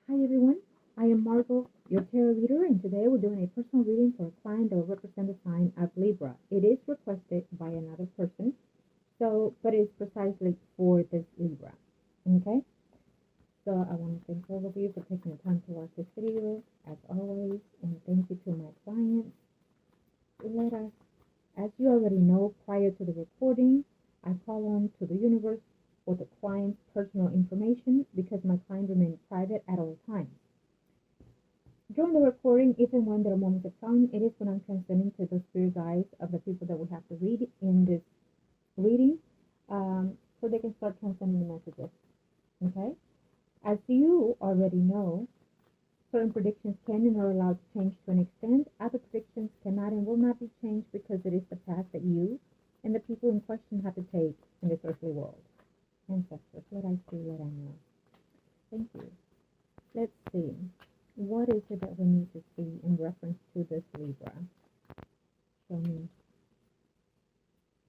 Hi everyone, I am Margot, your tarot reader, and today we're doing a personal reading for a client that will represent the sign of Libra. It is requested by another person, but it's precisely for this Libra. Okay, so I want to thank all of you for taking the time to watch this video, as always, and thank you to my clients. Let us, as you already know, prior to the recording, I call on to the universe for the client's personal information because my client remains private at all times. During the recording, if and when there are moments of silence, it is when I'm transcending to the spirit guides of the people that we have to read in this reading, so they can start transcending the messages. Okay? As you already know, certain predictions can and are allowed to change to an extent. Other predictions cannot and will not be changed because it is the path that you and the people in question have to take in this earthly world. Ancestors, let I see, let I know. Thank you. Let's see. What is it that we need to see in reference to this Libra? Show me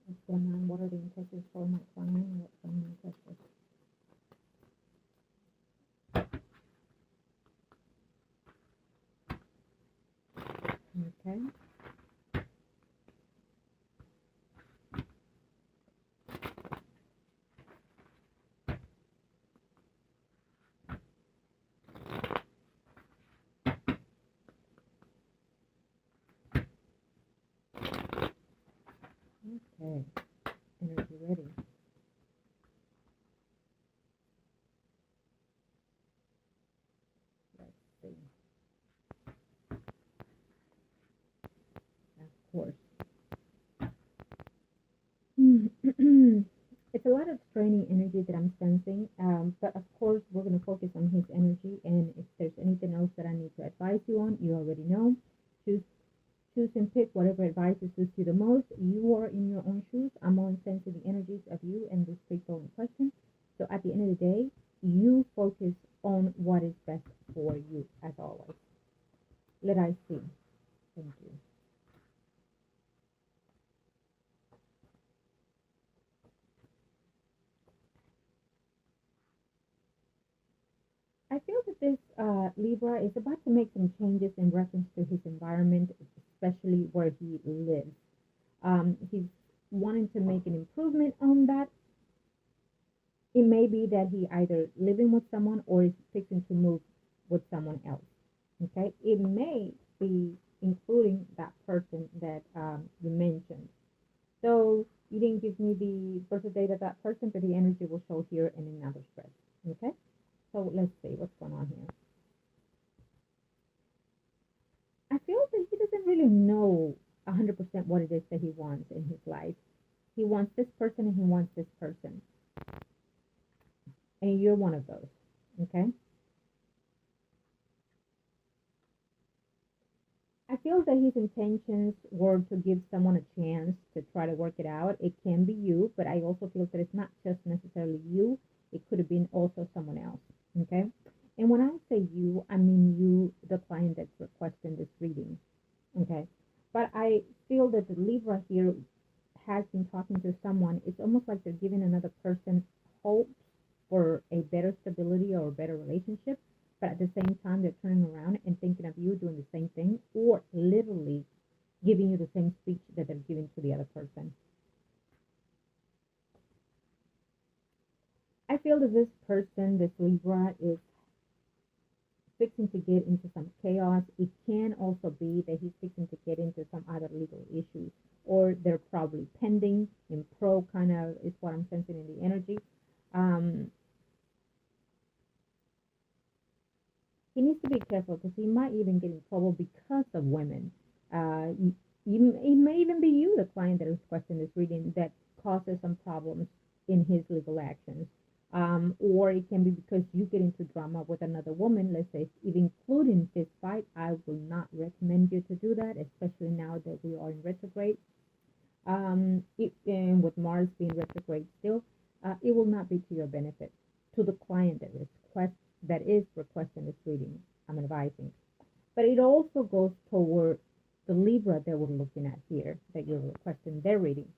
what's going on. What are the intentions for my client? What's going on, ancestors? Okay. Okay. Energy ready. Let's see. Of course. It's a lot of straining energy that I'm sensing, but of course we're going to focus on his energy, and if there's anything else that I need to advise you on, you already know. Choose and pick whatever advice suits you the most. You are in your own shoes. I'm only sensing the energies of you and this people in question. So at the end of the day, you focus on what is best for you, as always. Let I see. Thank you. I feel that this Libra is about to make some changes in reference to his environment, especially where he lives. He's wanting to make an improvement on that. It may be that he either living with someone or is fixing to move with someone else. Okay, it may be including that person that you mentioned. So you didn't give me the birth date of that person, but the energy will show here in another spread. Okay, so let's see what's going on here. I feel that he doesn't really know 100% what it is that he wants in his life. He wants this person and he wants this person. And you're one of those. Okay? I feel that his intentions were to give someone a chance to try to work it out. It can be you, but I also feel that it's not just necessarily you. It could have been also someone else. Okay? And when I say you, I mean you, the client that's requesting this reading. Okay? But I feel that the Libra here has been talking to someone. It's almost like they're giving another person hope for a better stability or a better relationship, but at the same time they're turning around and thinking of you doing the same thing, or literally giving you the same speech that they're giving to the other person. I feel that this person, this Libra, is fixing to get into some chaos. It can also be that he's fixing to get into some other legal issues, or they're probably pending in pro, kind of is what I'm sensing in the energy. He needs to be careful because he might even get in trouble because of women. It may even be you, the client that is requesting this reading, that causes some problems in his legal actions. Or it can be because you get into drama with another woman, let's say, even including this fight. I will not recommend you to do that, especially now that we are in retrograde. And with Mars being retrograde still, it will not be to your benefit. To the client that is requesting this reading, I'm advising. But it also goes toward the Libra that we're looking at here, that you're requesting their reading.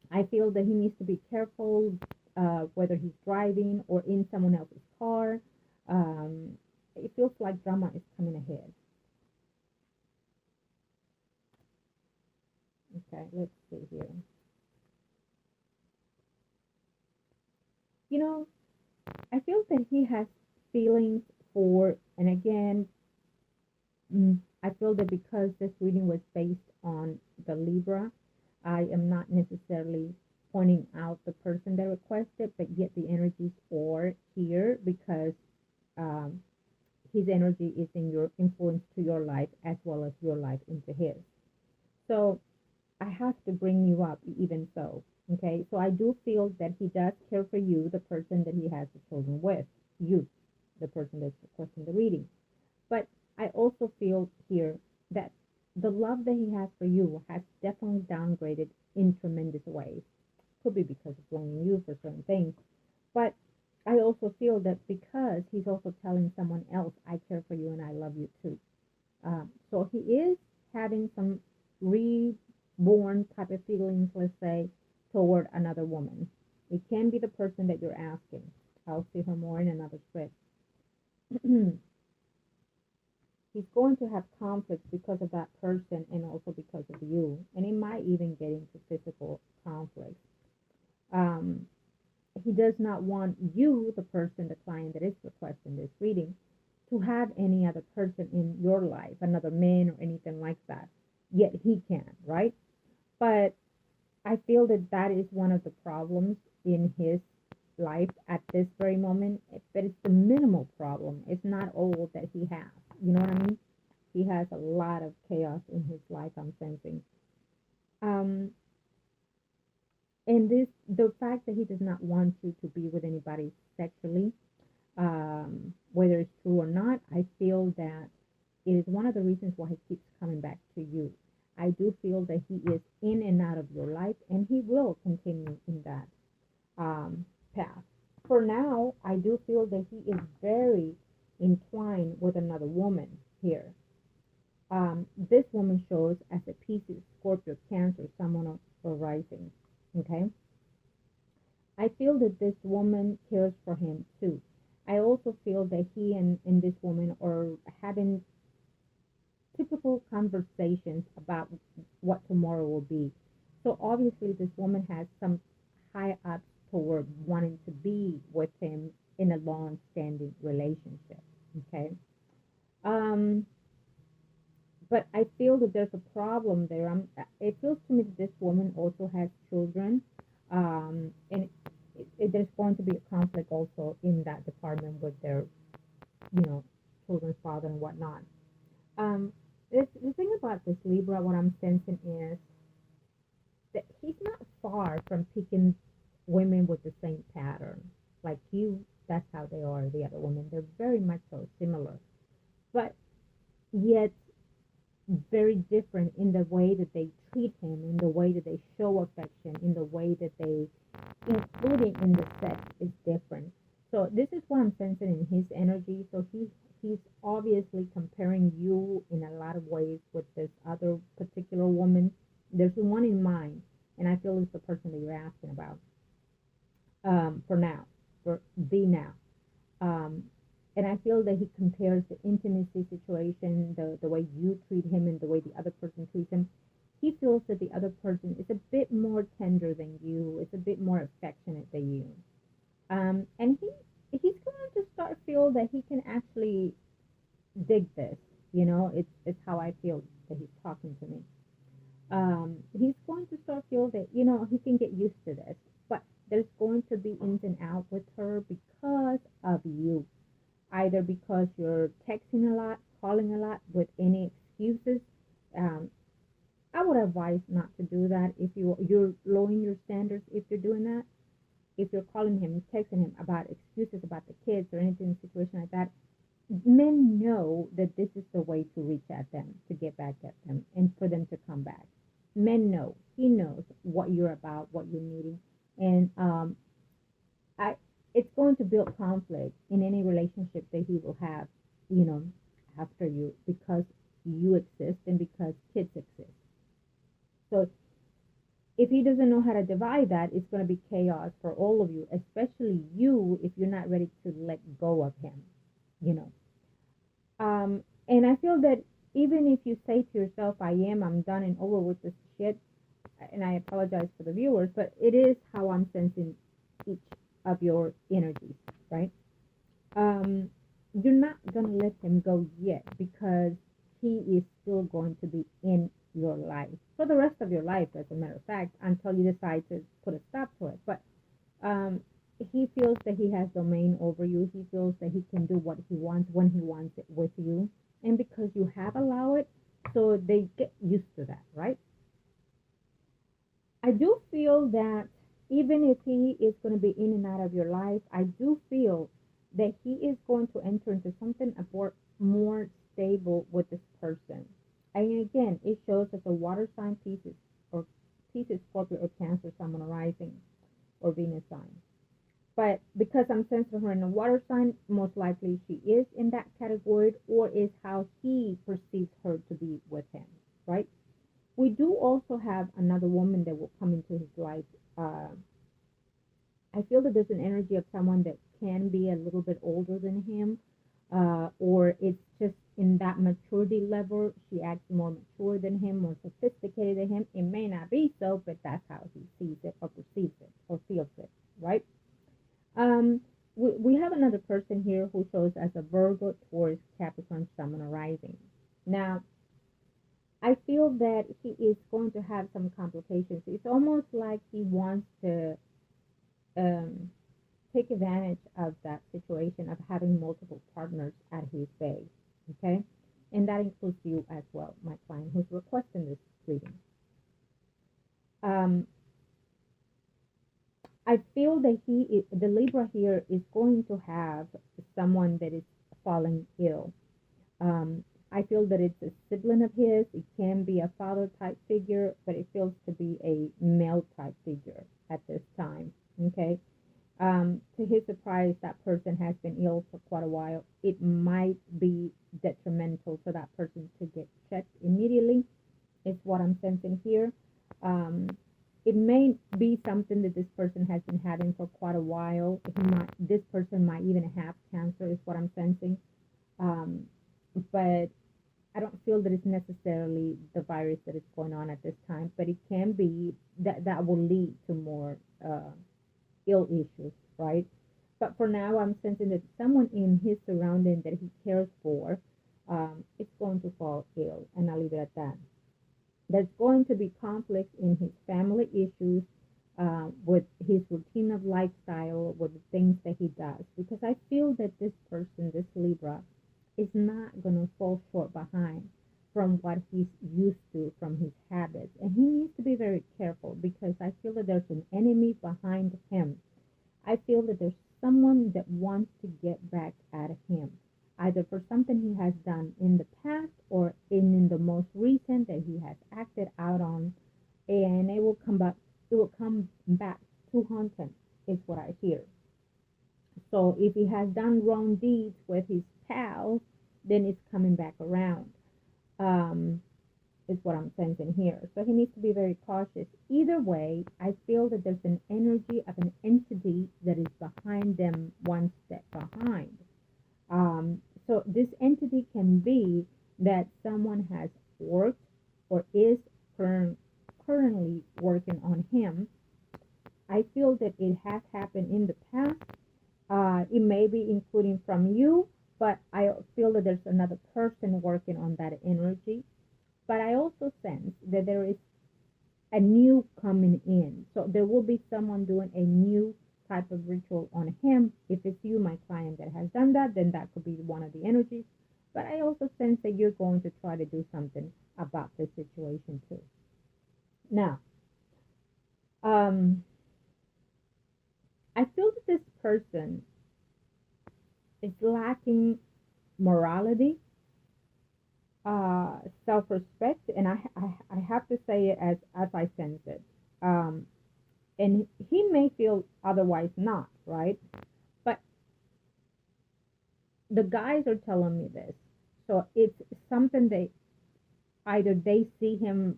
I feel that he needs to be careful whether he's driving or in someone else's car. feels like drama is coming ahead. Okay, let's see here. You know, I feel that he has feelings for, and again, I feel that because this reading was based on the Libra, I am not necessarily pointing out the person that requested, but yet the energies are here because um, his energy is in your influence to your life as well as your life into his. So I have to bring you up even so. Okay, so I do feel that he does care for you, the person that he has the children with, you, the person that's requesting the reading. But I also feel here that the love that he has for you has definitely downgraded in tremendous ways. Could be because of blaming you for certain things. But I also feel that because he's also telling someone else, I care for you and I love you too. So he is having some reborn type of feelings, let's say, toward another woman. It can be the person that you're asking. I'll see her more in another script. He's going to have conflicts because of that person and also because of you. And it might even get into physical conflicts. Um, he does not want you, the person, the client that is requesting this reading, to have any other person in your life, another man or anything like that. Yet he can, right? But I feel that that is one of the problems in his life at this very moment. But it's the minimal problem. It's not all that he has. You know what I mean? He has a lot of chaos in his life, I'm sensing. Um, and the fact that he does not want you to be with anybody sexually, whether it's true or not, I feel that it is one of the reasons why he keeps coming back to you. I do feel that he is in and out of your life, and he will continue in that path. For now, I do feel that he is very entwined with another woman here. This woman shows as a Pisces, Scorpio, Cancer, someone or rising. Okay, I feel that this woman cares for him too. I also feel that he and this woman are having typical conversations about what tomorrow will be. So obviously this woman has some high ups toward wanting to be with him in a long standing relationship. Okay. Um, but I feel that there's a problem there. It feels to me that this woman also has children, and there's going to be a conflict also in that department with their, children's father and whatnot. Um, the thing about this Libra, what I'm sensing is that he's not far from picking women with the same pattern. Like you, that's how they are, the other women. They're very much so similar. But yet very different in the way that they treat him, in the way that they show affection, in the way that they, including in the sex, is different. So this is what I'm sensing in his energy. So he's obviously comparing you in a lot of ways with this other particular woman. There's one in mind, and I feel it's the person that you're asking about. For now, for the now. Um, and I feel that he compares the intimacy situation, the way you treat him and the way the other person treats him. He feels that the other person is a bit more tender than you, is a bit more affectionate than you. And he's going to start feel that he can actually dig this. It's how I feel that he's talking to me. He's going to start feel that, he can get used to this. But there's going to be ins and outs with her because of you. Either because you're texting a lot, calling a lot with any excuses. Um, I would advise not to do that if you're lowering your standards if you're doing that. If you're calling him, texting him about excuses about the kids or anything, situation like that, men know that this is the way to reach at them, to get back at them, and for them to come back. Men know. He knows what you're about, what you're needing, and I it's going to build conflict in any relationship that he will have, you know, after you because you exist and because kids exist. So if he doesn't know how to divide that, it's going to be chaos for all of you, especially you if you're not ready to let go of him, you know. And I feel that even if you say to yourself, I'm done and over with this shit, and I apologize for the viewers, but it is how I'm sensing each of your energies, right? Um, you're not going to let him go yet because he is still going to be in your life for the rest of your life, as a matter of fact, until you decide to put a stop to it. But um, he feels that he has domain over you. He feels that he can do what he wants when he wants it with you. And because you have allowed it, so they get used to that, right? I do feel that even if he is going to be in and out of your life, I do feel that he is going to enter into something more stable with this person. And again, it shows that the water sign pieces or pieces Scorpio or Cancer, Sun, rising, or Venus sign. But because I'm sensing her in a water sign, most likely she is in that category, or is how he perceives her to be with him, right? We do also have another woman that will come into his life. Uh, I feel that there's an energy of someone that can be a little bit older than him, or it's just in that maturity level. She acts more mature than him, more sophisticated than him. It may not be so, but that's how he sees it or perceives it or feels it, right? Um, we have another person here who shows as a Virgo, Taurus, Capricorn, Sun, rising. Now, I feel that he is going to have some complications. It's almost like he wants to um, take advantage of that situation of having multiple partners at his base. Okay, and that includes you as well, my client who's requesting this reading. Um, I feel that the Libra here is going to have someone that is falling ill. I feel that it's a sibling of his. It can be a father type figure, but it feels to be a male type figure at this time. Okay. To his surprise, that person has been ill for quite a while. It might be detrimental for that person to get checked immediately, is what I'm sensing here. Um, it may be something that this person has been having for quite a while. This person might even have cancer, is what I'm sensing. Um, but I don't feel that it's necessarily the virus that is going on at this time, but it can be that will lead to more ill issues, right? But for now, I'm sensing that someone in his surrounding that he cares for is going to fall ill, and I'll leave it at that. There's going to be conflict in his family issues, with his routine of lifestyle, with the things that he does, because I feel that this person, this Libra, is not going to fall short behind from what he's used to from his habits. And he needs to be very careful because I feel that there's an enemy behind him. I feel that there's someone that wants to get back at him, either for something he has done in the past or in the most recent that he has acted out on, and it will come back to haunt him, is what I hear. So if he has done wrong deeds with his pals, then it's coming back around. Um, is what I'm sensing here. So he needs to be very cautious. Either way, I feel that there's an energy of an entity that is behind them one step behind. So this entity can be that someone has worked or is currently working on him. I feel that it has happened in the past. It may be including from you, but I feel that there's another person working on that energy. But I also sense that there is a new coming in. So there will be someone doing a new type of ritual on him. If it's you, my client, that has done that, then that could be one of the energies. But I also sense that you're going to try to do something about this situation too. Now, um, I feel that this person is lacking morality, self-respect, and I have to say it as I sense it. Um, and he may feel otherwise not, right? But the guys are telling me this. So it's something they either they see him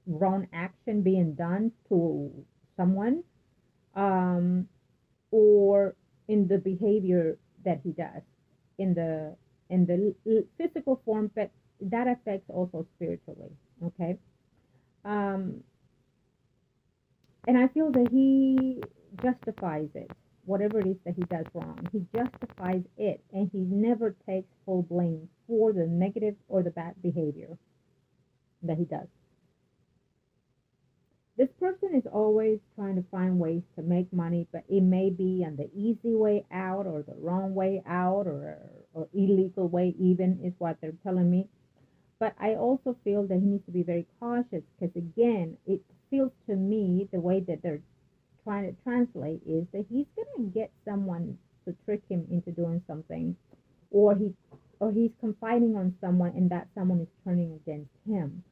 wrong action being done to someone, um, or in the behavior that he does in the in the physical form, but that affects also spiritually. Okay. Um, and I feel that he justifies it, whatever it is that he does wrong. He justifies it, and he never takes full blame for the negative or the bad behavior that he does. This person is always trying to find ways to make money, but it may be on the easy way out or the wrong way out, or illegal way even, is what they're telling me. But I also feel that he needs to be very cautious, because again, it feels to me the way that they're trying to translate is that he's going to get someone to trick him into doing something, or he's confiding on someone and that someone is turning against him,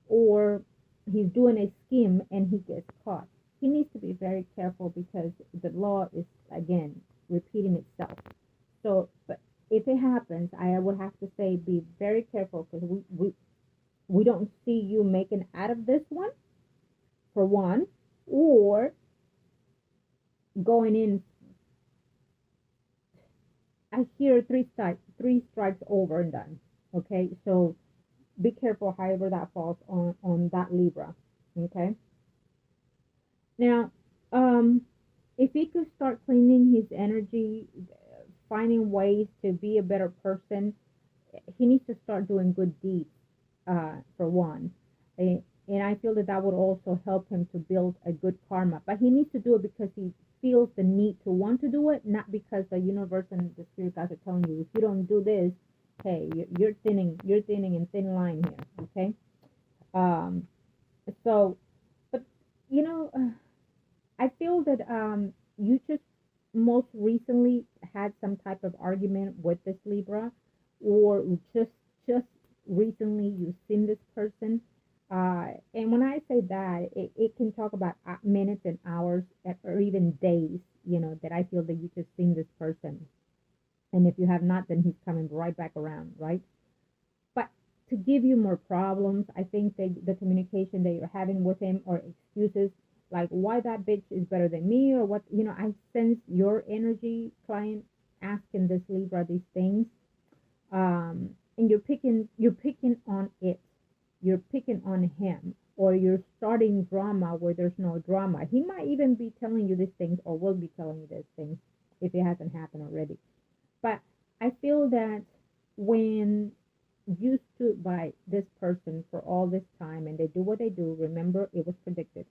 or he's doing a scheme and he gets caught. He needs to be very careful, because the law is again repeating itself. So, but if it happens, I would have to say be very careful, because we don't see you making out of this one, for one, or going in. I hear three strikes over and done. Okay, so be careful however that falls on that Libra. Okay, now, if he could start cleaning his energy, finding ways to be a better person, he needs to start doing good deeds, for one. And I feel that that would also help him to build a good karma. But he needs to do it because he feels the need to want to do it, not because the universe and the spirit guides are telling you, if you don't do this, hey, you're thinning in thin line here. Okay. Um, so, but you know, I feel that you just most recently had some type of argument with this Libra, or just recently you've seen this person. And when I say that, it can talk about minutes and hours, or even days, that I feel that you just seen this person. And if you have not, then he's coming right back around, right? But to give you more problems, I think that the communication that you're having with him, or excuses like why that bitch is better than me, or what, I sense your energy, client, asking this Libra these things. And you're picking on it. You're picking on him, or you're starting drama where there's no drama. He might even be telling you these things, or will be telling you these things, if it hasn't happened already. But I feel that when you stood by this person for all this time and they do what they do, remember it was predicted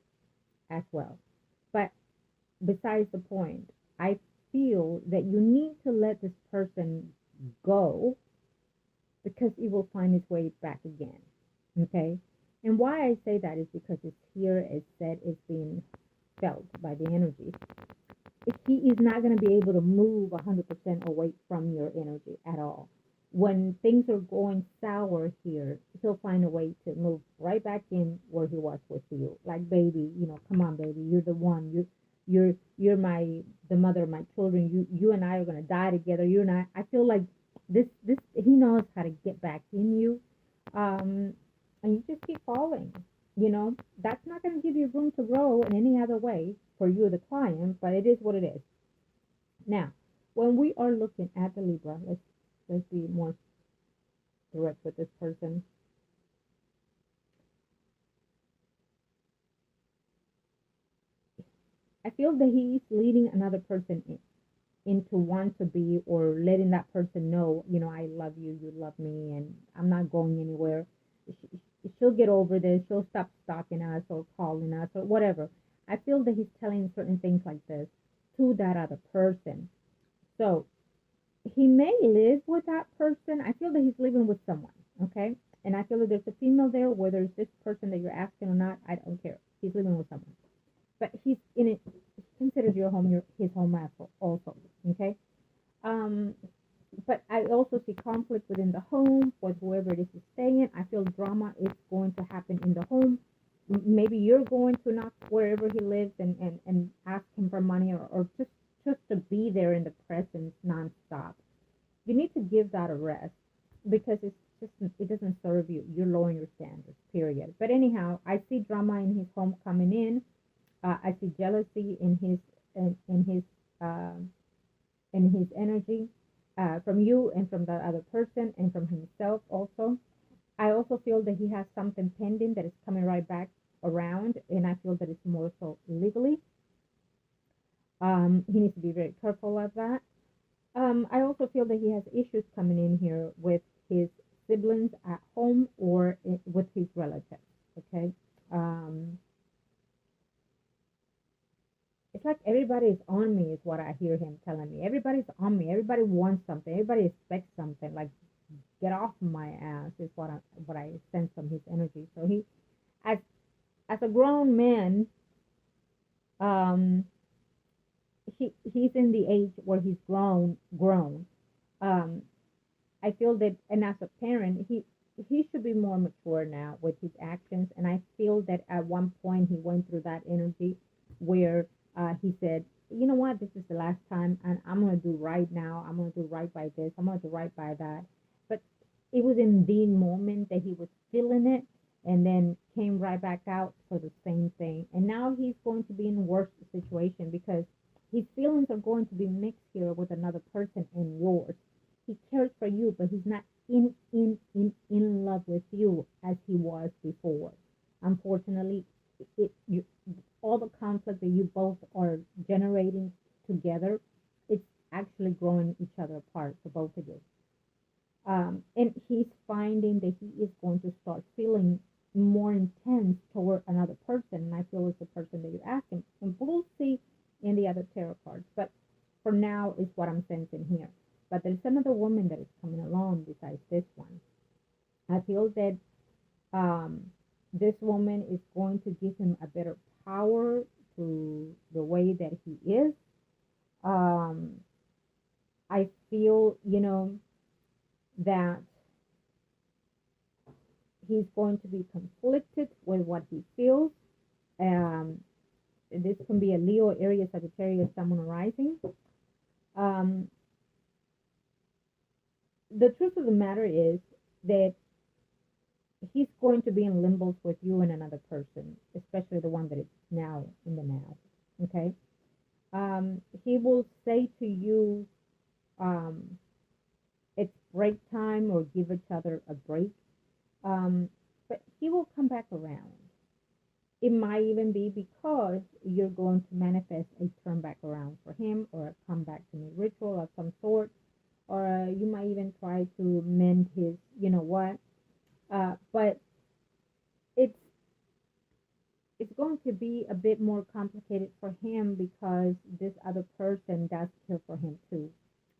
as well. But besides the point, I feel that you need to let this person go, because he will find his way back again. Okay? And why I say that is because it's here, it's said, it's being felt by the energy. He is not going to be able to move 100% away from your energy at all. When things are going sour here, he'll find a way to move right back in where he was with you. Like, baby, come on, baby, you're the one. You're the mother of my children. You and I are going to die together. You and I feel like this. He knows how to get back in you, and you just keep falling. That's not going to give you room to grow in any other way for you, the client. But it is what it is. Now, when we are looking at the Libra, let's be more direct with this person. I feel that he's leading another person into want to be, or letting that person know, I love you, you love me, and I'm not going anywhere. She'll get over this. She'll stop stalking us or calling us or whatever. I feel that he's telling certain things like this to that other person. So he may live with that person. I feel that he's living with someone, okay? And I feel that there's a female there, whether it's this person that you're asking or not, I don't care. He's living with someone. But he's in it, he considers your home his home also, okay? But I also see conflict within the home with whoever it is he's staying in. I feel drama is going to happen in the home. Maybe you're going to knock wherever he lives and ask him for money, or just to be there in the presence nonstop. You need to give that a rest, because it doesn't serve you. You're lowering your standards, period. But anyhow, I see drama in his home coming in. I see jealousy in his energy. from you and from the other person and from himself also. I also feel that he has something pending that is coming right back around, and I feel that it's more so legally. He needs to be very careful of that. I also feel that he has issues coming in here with his siblings at home or with his relatives. Okay. Um, it's like everybody is on me, is what I hear him telling me. Everybody's on me. Everybody wants something. Everybody expects something. Like, get off my ass is what I sense from his energy. So he, as as a grown man, um, he's in the age where he's grown. Um, I feel that, and as a parent, he should be more mature now with his actions. And I feel that at one point he went through that energy where he said, you know what, this is the last time, and I'm gonna do right now. I'm gonna do right by this. I'm gonna do right by that. But it was in the moment that he was feeling it, and then came right back out for the same thing. And now he's going to be in a worse situation because his feelings are going to be mixed here with another person and yours. He cares for you, but he's not in love with you as he was before. Unfortunately, all the conflict that you both are generating together, it's actually growing each other apart for both of you. And he's finding that he is going to start feeling more intense toward another person, and I feel it's the person that you're asking. And we'll see in the other tarot cards, but for now is what I'm sensing here. But there's another woman that is coming along besides this one. I feel that this woman is going to give him a better power to the way that he is. Um, I feel, that he's going to be conflicted with what he feels. Um, this can be a Leo, Aries, Sagittarius, Sun, rising. Um, the truth of the matter is that he's going to be in limbos with you and another person, especially the one that is now in the now. Okay. He will say to you, it's break time, or give each other a break. But he will come back around. It might even be because you're going to manifest a turn back around for him, or a come back to me ritual of some sort, or you might even try to mend his, what. But it's it's going to be a bit more complicated for him because this other person does care for him too.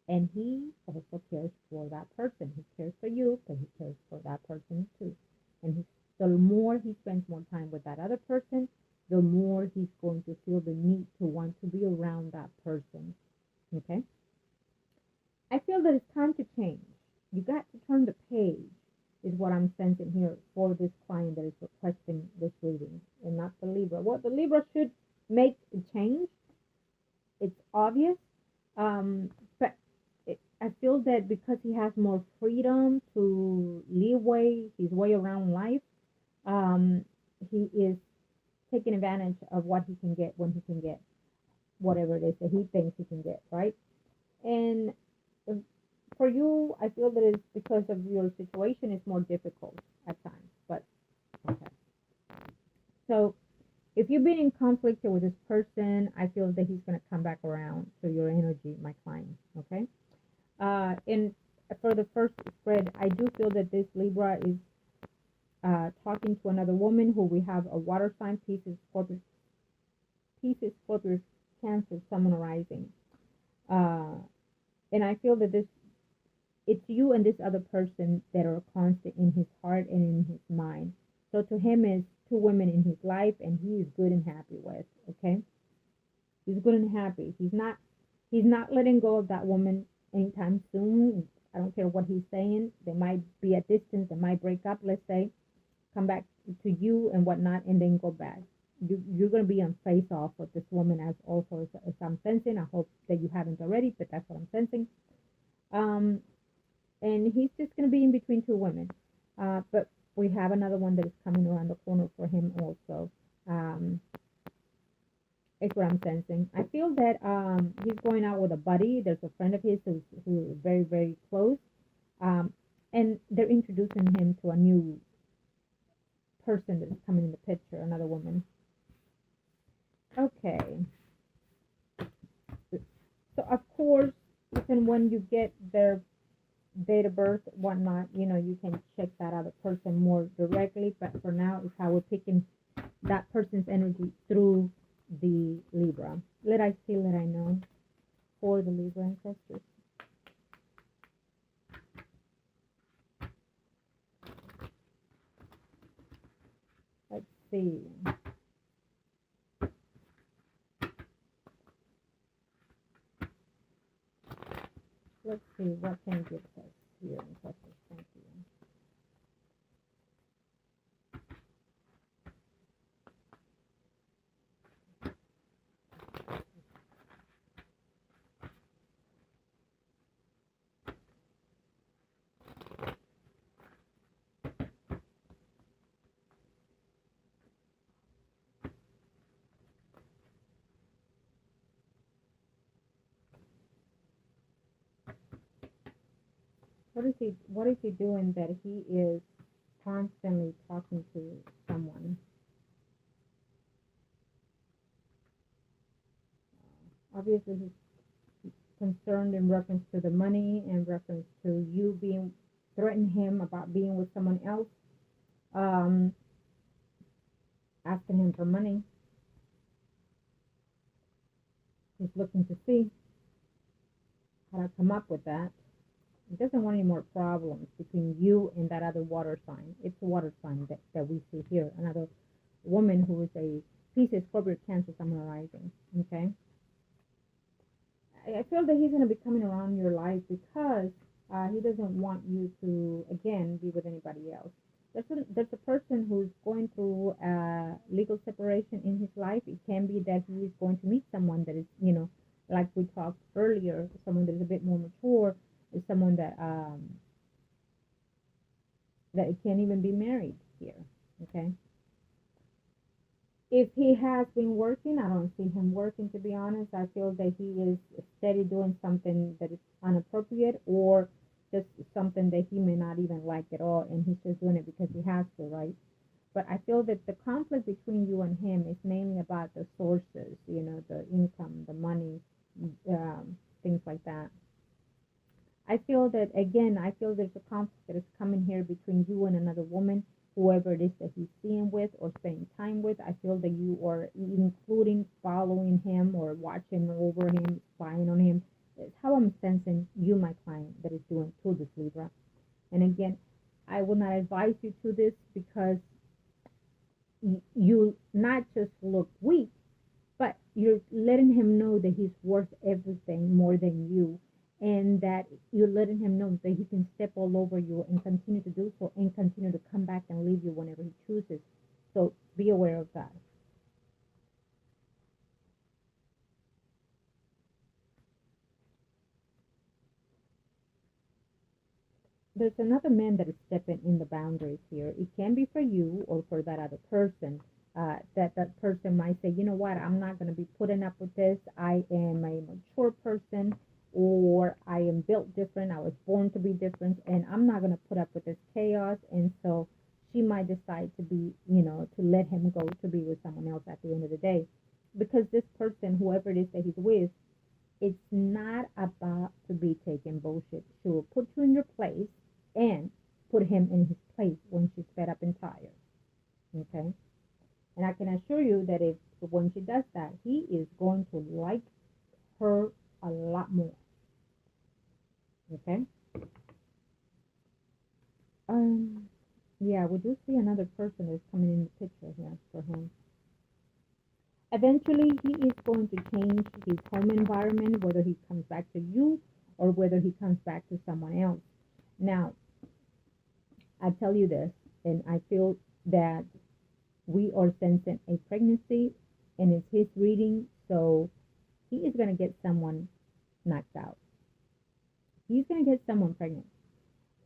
And he also cares for that person. He cares for you, but he cares for that person too. And the more he spends more time with that other person, the more he's going to feel the need to want to be around that person. Okay? I feel that it's time to change. You got to turn the page, is what I'm sensing here for this client that is requesting this reading, and not the Libra. Well, the Libra should make a change. It's obvious. But I feel that because he has more freedom to leeway his way around life, he is taking advantage of what he can get when he can get whatever it is that he thinks he can get, right? And for you, I feel that it's because of your situation is more difficult at times, but okay. So if you've been in conflict with this person, I feel that he's going to come back around to your energy, my client, okay? And for the first spread, I do feel that this Libra is talking to another woman who we have a water sign, Pisces, Scorpio, Cancer, Sun, rising. And I feel that it's you and this other person that are constant in his heart and in his mind. So to him is two women in his life, and he is good and happy with, okay? He's good and happy. He's not letting go of that woman anytime soon. I don't care what he's saying. They might be at distance, they might break up, let's say, come back to you and whatnot, and then go back. You're going to be on face off with this woman as I'm sensing. I hope that you haven't already, but that's what I'm sensing. And he's just going to be in between two women. But we have another one that is coming around the corner for him also. It's what I'm sensing. I feel that he's going out with a buddy. There's a friend of his who is very, very close. Um, and they're introducing him to a new person that is coming in the picture, another woman. Okay. So of course, even when you get their date of birth, whatnot, you can check that other person more directly. But for now, it's how we're picking that person's energy through the Libra. Let I see, let I know for the Libra ancestors. Let's see. Let's see what can give us here, ancestors. Thank you. What is he doing that he is constantly talking to someone? Obviously, he's concerned in reference to the money, in reference to you being threatening him about being with someone else, um, asking him for money. He's looking to see how to come up with that. He doesn't want any more problems between you and that other water sign. It's a water sign that we see here. Another woman who is a Pisces, Scorpio, Cancer, Summer rising. Okay. I feel that he's going to be coming around your life because he doesn't want you to, again, be with anybody else. There's a person who's going through legal separation in his life. It can be that he is going to meet someone that is, like we talked earlier, someone that is a bit more mature, is someone that can't even be married here. Okay. If he has been working, I don't see him working, to be honest. I feel that he is steady doing something that is inappropriate or just something that he may not even like at all, and he's just doing it because he has to, right? But I feel that the conflict between you and him is mainly about the sources, the income, the money, things like that. I feel there's a conflict that is coming here between you and another woman, whoever it is that he's seeing with or spending time with. I feel that you are including following him or watching over him, spying on him. It's how I'm sensing you, my client, that is doing to this Libra. And again, I will not advise you to this because you not just look weak, but you're letting him know that he's worth everything more than you, and that you're letting him know that he can step all over you and continue to do so and continue to come back and leave you whenever he chooses. So be aware of that. There's another man that is stepping in the boundaries here. It can be for you or for that other person. That person might say, you know what, I'm not going to be putting up with this. I am a mature person, or I am built different. I was born to be different, and I'm not going to put up with this chaos. And so she might decide to be, to let him go to be with someone else at the end of the day. Because this person, whoever it is that he's with, it's not about to be taking bullshit. She will put you in your place and put him in his place when she's fed up and tired. Okay? And I can assure you that if when she does that, he is going to like her a lot more. Okay? Um, yeah, we do see another person that's coming in the picture here for him. Eventually, he is going to change his home environment, whether he comes back to you or whether he comes back to someone else. Now, I tell you this, and I feel that we are sensing a pregnancy, and it's his reading, so he is going to get someone knocked out. He's going to get someone pregnant.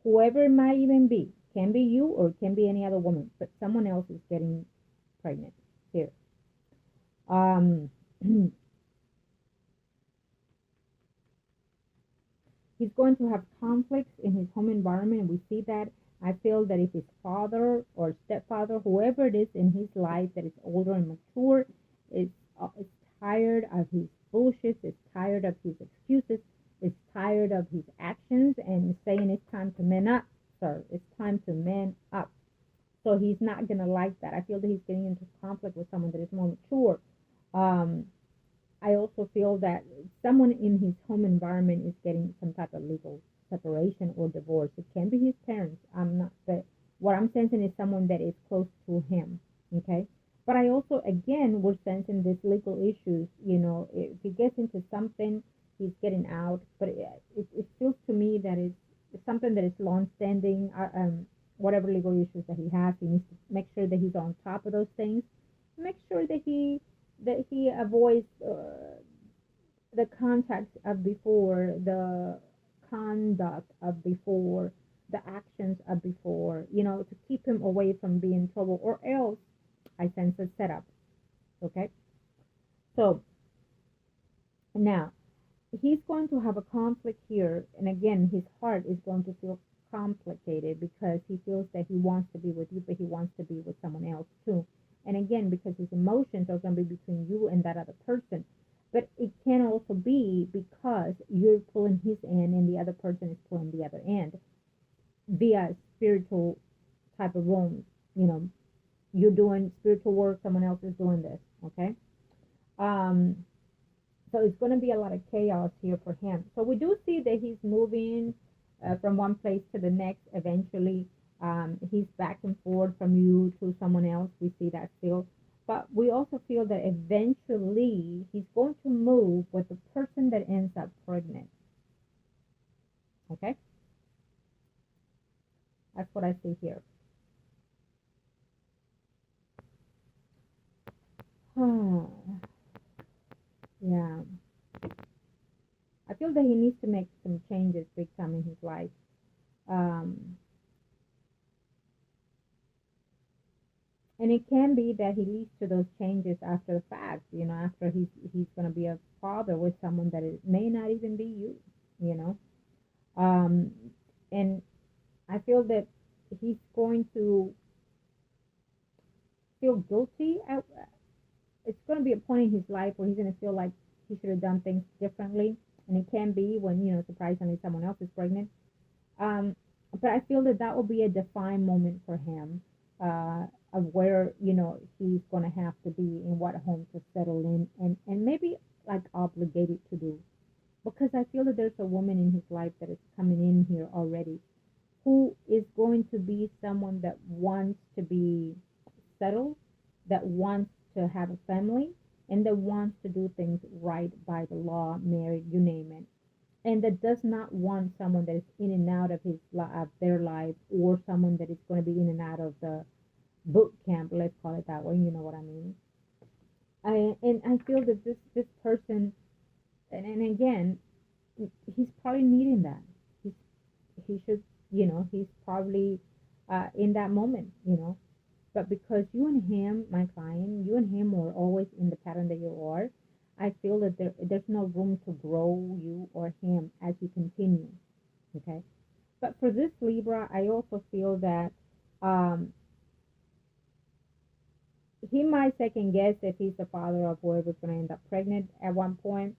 Whoever it might even be, can be you or it can be any other woman, but someone else is getting pregnant here. He's going to have conflicts in his home environment, and we see that. I feel that if his father or stepfather, whoever it is in his life that is older and mature, is tired of his bullshit, is tired of his excuses, is tired of his actions, and saying it's time to man up, sir. It's time to man up. So he's not gonna like that. I feel that he's getting into conflict with someone that is more mature. Um, I also feel that someone in his home environment is getting some type of legal separation or divorce. It can be his parents. I'm not, but what I'm sensing is someone that is close to him. Okay. But I also, again, we're sensing these legal issues. You know, if he gets into something, he's getting out. But it feels to me that it's something that is long standing. Whatever legal issues that he has, he needs to make sure that he's on top of those things. Make sure that he avoids the context of before, the conduct of before, the actions of before, you know, to keep him away from being in trouble, or else I sense a setup. Okay? So now he's going to have a conflict here, and again, his heart is going to feel complicated because he feels that he wants to be with you, but he wants to be with someone else too. And again, because his emotions are going to be between you and that other person. But it can also be because you're pulling his end and the other person is pulling the other end via spiritual type of roles. You know, you're doing spiritual work, someone else is doing this. Okay. Um, so it's going to be a lot of chaos here for him. So we do see that he's moving from one place to the next eventually. He's back and forth from you to someone else. We see that still. But we also feel that eventually he's going to move with the person that ends up pregnant. Okay? That's what I see here. Yeah. I feel that he needs to make some changes big time in his life. Um, and it can be that he leads to those changes after the fact, you know, after he's going to be a father with someone that it may not even be you, you know. Um, and I feel that he's going to feel guilty. It's going to be a point in his life where he's going to feel like he should have done things differently. And it can be when, you know, surprisingly someone else is pregnant. Um, but I feel that that will be a defined moment for him of where, you know, he's going to have to be in what home to settle in and maybe like obligated to do. Because I feel that there's a woman in his life that is coming in here already who is going to be someone that wants to be settled, that wants to have a family, and that wants to do things right by the law, married, you name it. And that does not want someone that is in and out of of their life, or someone that is going to be in and out of the boot camp, let's call it that way, you know what I mean. And I feel that this person, and again, he's probably needing that. He's he should, you know, he's probably in that moment, you know. But because you and him, my client, you and him are always in the pattern that you are, I feel that there's no room to grow you or him as you continue. Okay. But for this Libra, I also feel that um, he might second guess if he's the father of whoever's going to end up pregnant at one point.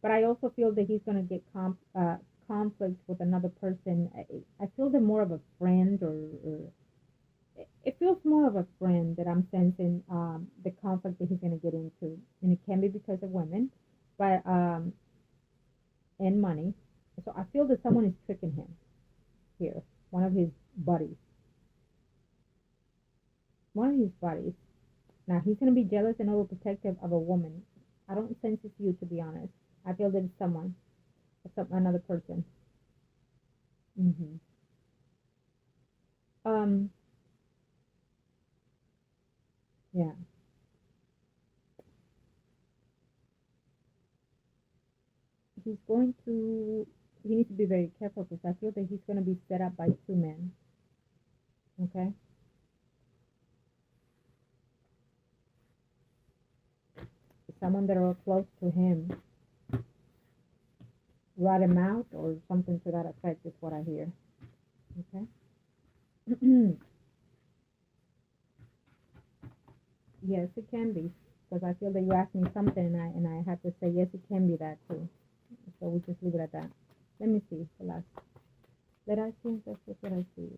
But I also feel that he's going to get conflict with another person. I feel they're more of a friend, or it feels more of a friend that I'm sensing the conflict that he's going to get into. And it can be because of women, but and money. So I feel that someone is tricking him here. One of his buddies. One of his buddies. Now he's going to be jealous and overprotective of a woman. I don't sense it's you, to be honest. I feel that it's someone, another person. hmm Um, yeah. He's going to. He needs to be very careful because I feel that he's going to be set up by two men. Okay. someone that are close to him rat him out or something to that effect is what I hear. Okay. Yes, it can be. Because I feel that you asked me something and I have to say yes, it can be that too. So we just leave it at that. Let me see the last. Let us see. That's just what I see.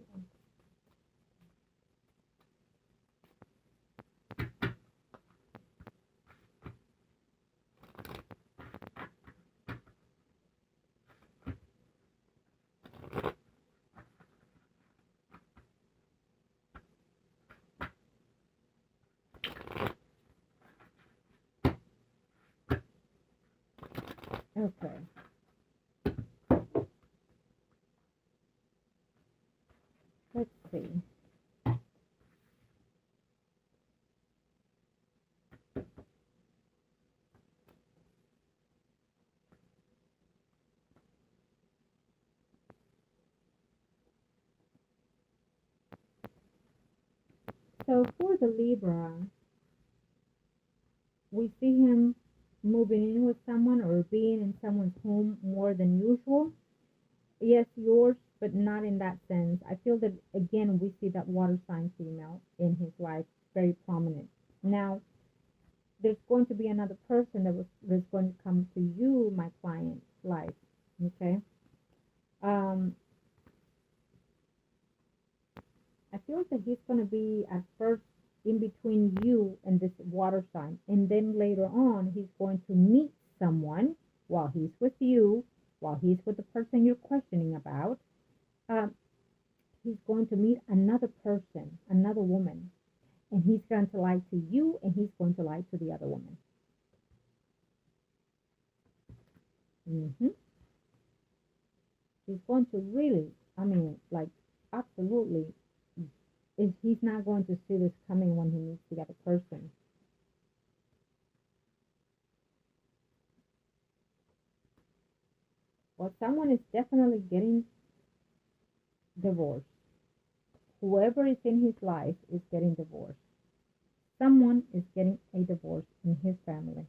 Okay. Let's see. So for the Libra, we see him moving in with someone or being in someone's home more than usual. Yes, yours, but not in that sense. I feel that again we see that water sign female in his life very prominent. Now, there's going to be another person that's going to come to you, my client's life. Okay. Um, I feel that he's going to be at first in between you and this water sign, and then later on he's going to meet someone while he's with you, while he's with the person you're questioning about. Um, he's going to meet another person, another woman, and he's going to lie to you, and he's going to lie to the other woman. Mm-hmm. He's going to really, I mean, like, absolutely, is he's not going to see this coming when he meets the other person. Well, someone is definitely getting divorced. Whoever is in his life is getting divorced. Someone is getting a divorce in his family.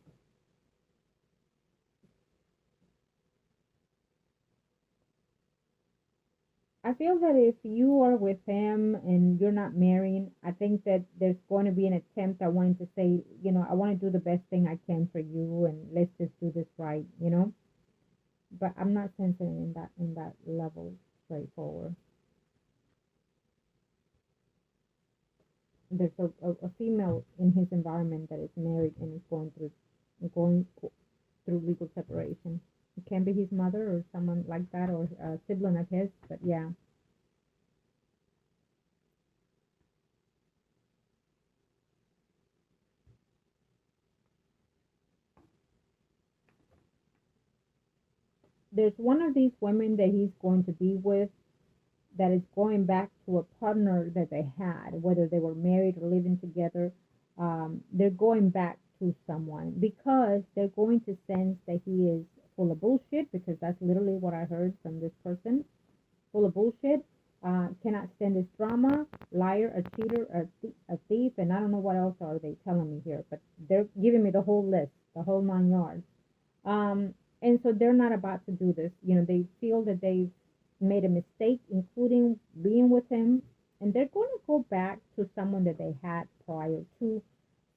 I feel that if you are with him and you're not married, I think that there's going to be an attempt. I wanted to say, I want to do the best thing I can for you, and let's just do this right. But I'm not sensing in that level straightforward. There's a female in his environment that is married and is going through legal separation. It can be his mother or someone like that or a sibling of his, but yeah. There's one of these women that he's going to be with that is going back to a partner that they had, whether they were married or living together. They're going back to someone because they're going to sense that he is full of bullshit, because that's literally what I heard from this person. Full of bullshit, cannot stand this drama, liar, a cheater, a thief, and I don't know what else are they telling me here, but they're giving me the whole list, the whole 9 yards. And so they're not about to do this. They feel that they've made a mistake, including being with him, and they're going to go back to someone that they had prior to,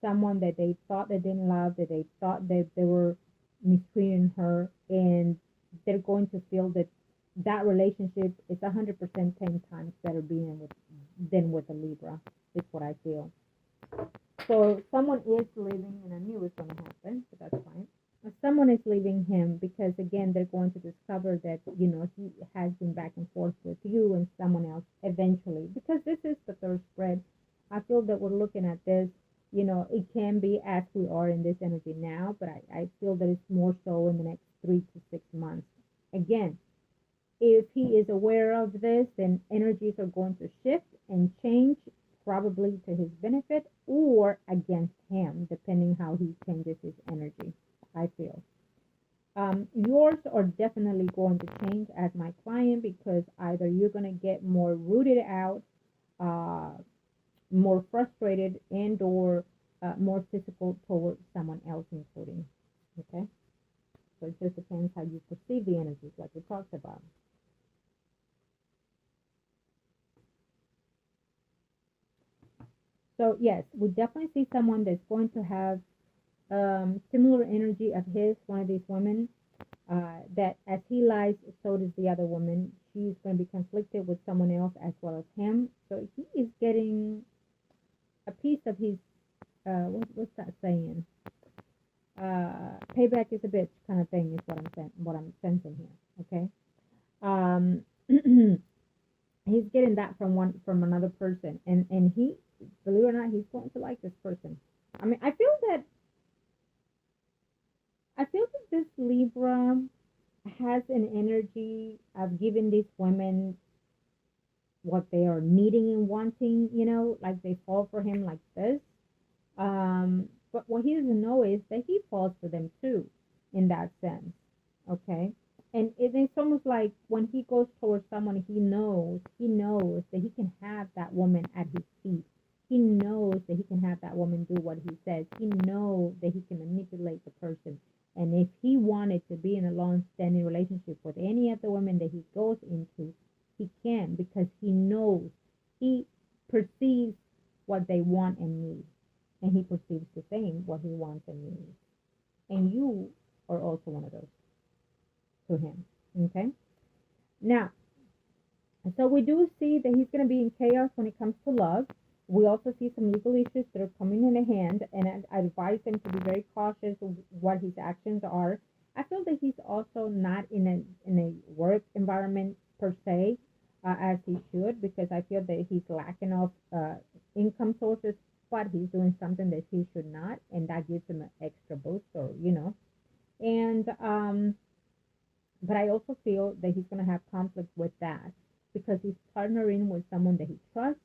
someone that they thought they didn't love, that they thought that they were mistreating her, and they're going to feel that relationship is 100% 10 times better being with than with a Libra. Is what I feel. So someone is leaving, and I knew it was going to happen, but that's fine. Someone is leaving him because again they're going to discover that he has been back and forth with you and someone else eventually, because this is the third spread. I feel that we're looking at this, it can be as we are in this energy now, but I feel that it's more so in the next 3 to 6 months. Again, if he is aware of this, then energies are going to shift and change, probably to his benefit or against him, depending how he changes his energy, I feel. Yours are definitely going to change as my client, because either you're going to get more rooted out, more frustrated, and or more physical towards someone else, including. Okay, so it just depends how you perceive the energies, like we talked about. So yes, we definitely see someone that's going to have similar energy of his, one of these women, that as he lies, so does the other woman. She's going to be conflicted with someone else as well as him. So he is getting a piece of his, what's that saying? Payback is a bitch kind of thing is what I'm sensing here. Okay. Um, he's getting that from another person, and he, believe it or not, he's going to like this person. I mean, I feel that this Libra has an energy of giving these women what they are needing and wanting, like they fall for him like this. But what he doesn't know is that he falls for them too, in that sense. Okay. And it's almost like when he goes towards someone, he knows that he can have that woman at his feet. He knows that he can have that woman do what he says. He knows that he can manipulate the person. And if he wanted to be in a long-standing relationship with any of the women that he goes into, he can, because he knows, he perceives what they want and need. And he perceives the same, what he wants and needs. And you are also one of those to him. Okay? Now, so we do see that he's going to be in chaos when it comes to love. We also see some legal issues that are coming in the hand, and I advise him to be very cautious of what his actions are. I feel that he's also not in a work environment per se, as he should, because I feel that he's lacking of income sources, but he's doing something that he should not, and that gives him an extra boost, and but I also feel that he's going to have conflict with that because he's partnering with someone that he trusts.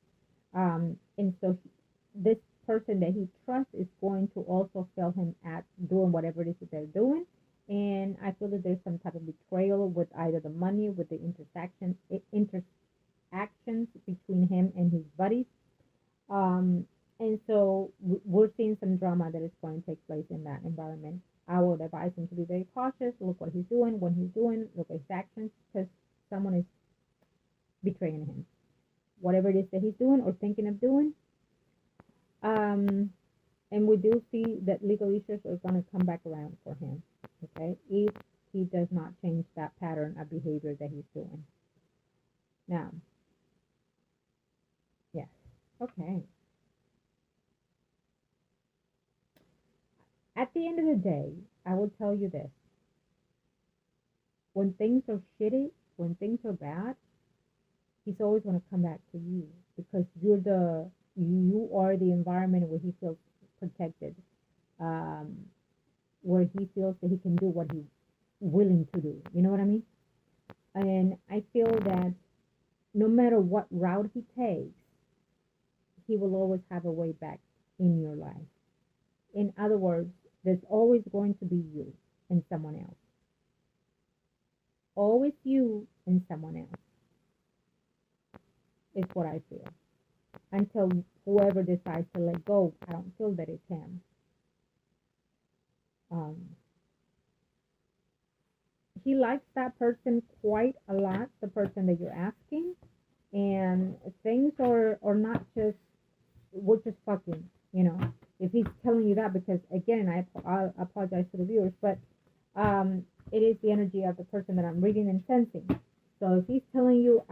And so this person that he trusts is going to also fail him at doing whatever it is that they're doing. And I feel that there's some type of betrayal with either the money, with the interactions between him and his buddies. And so we're seeing some drama that is going to take place in that environment. I would advise him to be very cautious, look what he's doing, when he's doing, look at his actions, because someone is betraying him. Whatever it is that he's doing or thinking of doing. And we do see that legal issues are going to come back around for him, okay, if he does not change that pattern of behavior that he's doing. Now, yes, okay. At the end of the day, I will tell you this. When things are shitty, when things are bad, he's always going to come back to you because you are the environment where he feels protected, where he feels that he can do what he's willing to do. You know what I mean? And I feel that no matter what route he takes, he will always have a way back in your life. In other words, there's always going to be you and someone else. Always you and someone else. Is what I feel. Until whoever decides to let go, I don't feel that it's him. He likes that person quite a lot, the person that you're asking, and things are not just, we're just fucking, if he's telling you that, because again, I apologize to the viewers, but it is the energy of the person that I'm reading and sensing. So if he's telling you,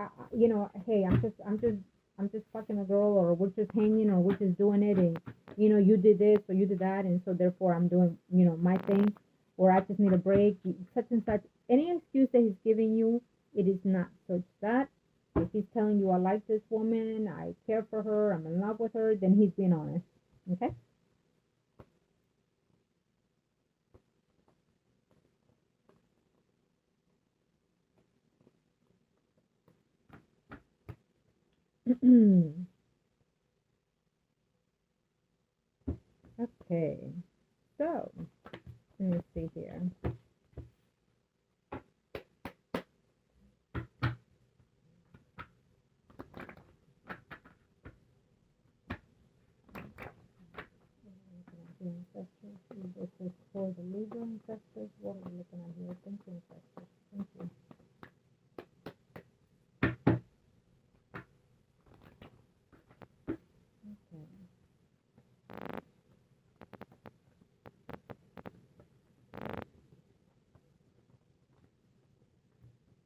hey, I'm just fucking a girl, or we're just hanging, or we're just doing it, and you did this or you did that, and so therefore I'm doing, my thing, or I just need a break, such and such. Any excuse that he's giving you, it is not such that. If he's telling you, I like this woman, I care for her, I'm in love with her, then he's being honest. Okay? Okay, so let me see here. your ancestors? What are we looking at here? Thank you, ancestors. Thank you. Okay.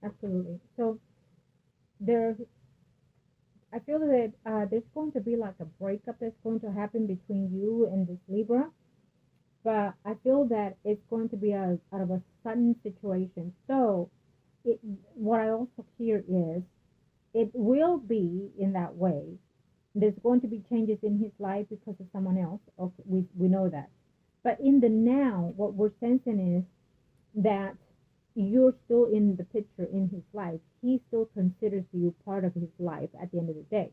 Absolutely. So there, I feel that there's going to be like a breakup that's going to happen between you and this Libra, but I feel that it's going to be out of a sudden situation. So what I also hear is it will be in that way. There's going to be changes in his life because of someone else. Okay, we know that. But in the now, what we're sensing is that you're still in the picture in his life. He still considers you part of his life at the end of the day.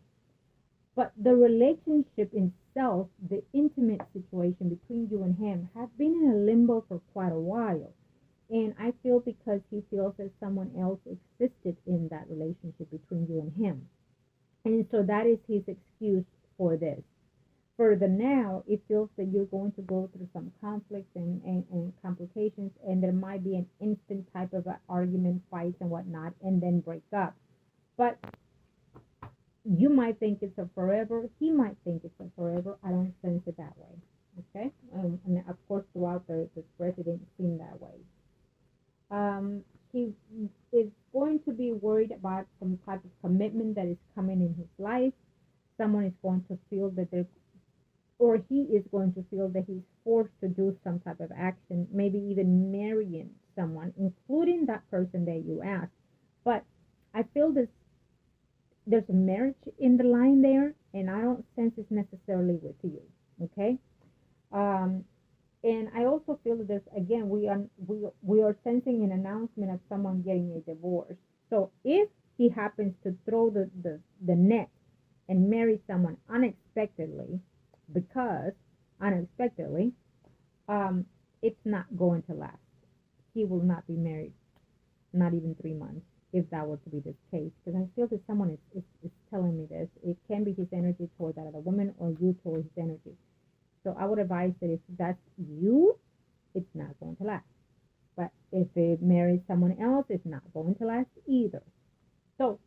But the relationship itself, the intimate situation between you and him, has been in a limbo for quite a while. And I feel because he feels that someone else existed in that relationship between you and him. And so that is his excuse for this. For the now, it feels that you're going to go through some conflicts and complications, and there might be an instant type of argument, fights and whatnot, and then break up. But you might think it's a forever. He might think it's a forever. I don't sense it that way. Okay? And of course, throughout the spread, it didn't seem that way. He is going to be worried about some type of commitment that is coming in his life. Someone is going to feel that he is going to feel that he's forced to do some type of action, maybe even marrying someone, including that person that you asked. But I feel there's a marriage in the line there, and I don't sense it's necessarily with you. Okay? And I also feel that we are sensing an announcement of someone getting a divorce. So if he happens to throw the net and marry someone unexpectedly, it's not going to last. He will not be married, not even 3 months, if that were to be the case. Because I feel that someone is telling me this. It can be his energy toward that other woman, or you toward his energy. So I would advise that if that's you, it's not going to last. But if it marries someone else, it's not going to last either. So